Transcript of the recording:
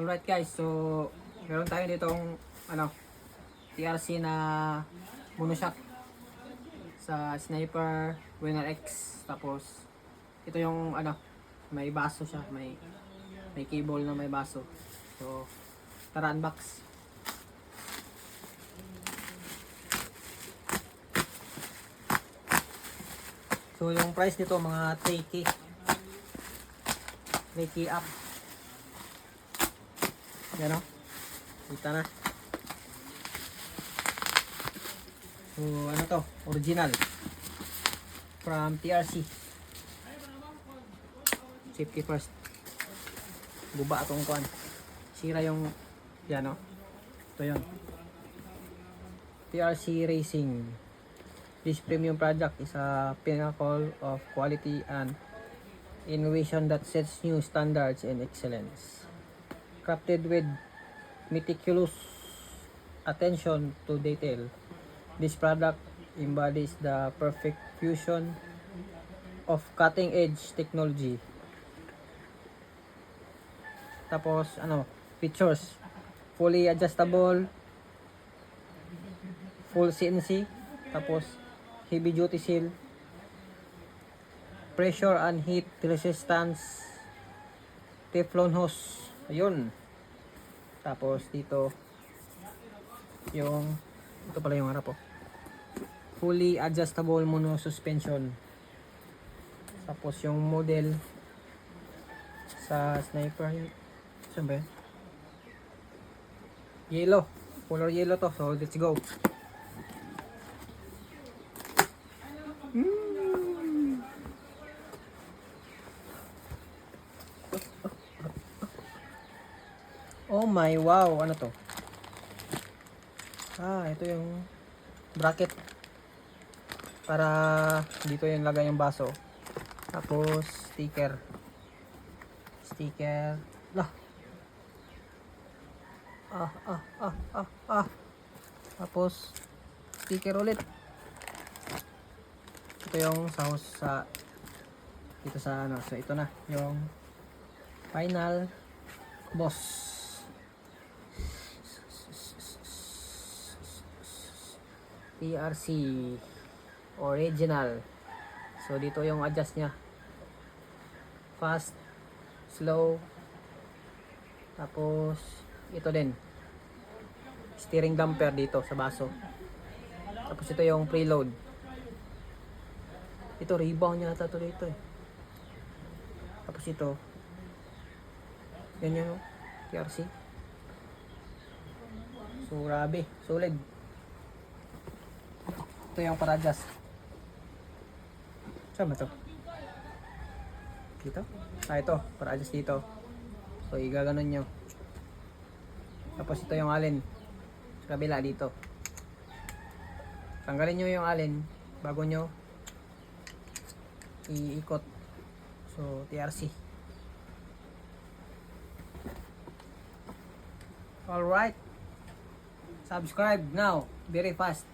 Alright guys, so meron tayo ditong TRC na monoshock sa Sniper Winner X. Tapos ito yung may baso siya, may cable na may baso. So tara unbox. So yung price nito mga 3K up. Yan o, kita na. So ano to, original from TRC. Safety first. Buba itong kuan, sira yung yan o. Ito yun, TRC Racing. This premium product is a pinnacle of quality and innovation that sets new standards in excellence. Crafted with meticulous attention to detail, this product embodies the perfect fusion of cutting-edge technology. Tapos features: fully adjustable, full CNC, tapos heavy duty seal, pressure and heat resistance, Teflon hose. Ayun. Tapos dito yung ito pala yung harap fully adjustable mono suspension. Tapos yung model sa Sniper yun. Saan ba yun? Yellow. Color yellow to. So let's go. Oh my wow, ano to? Ito yung bracket para dito yung lagay yung baso. Tapos sticker lah. Tapos sticker ulit. Ito yung sa dito sa so ito na yung final boss. TRC original. So dito yung adjust nya, fast, slow. Tapos ito din steering damper dito sa baso. Tapos ito yung preload. Ito rebound yata to dito Tapos ito yan yung TRC. So grabe, solid. Ito yung para adjust. Saan ba ito? Dito? Ito, para adjust dito. So igaganon nyo. Tapos ito yung alin sa kabila dito. Tanggalin nyo yung alin bago nyo iikot. So TRC. Alright, subscribe now, very fast.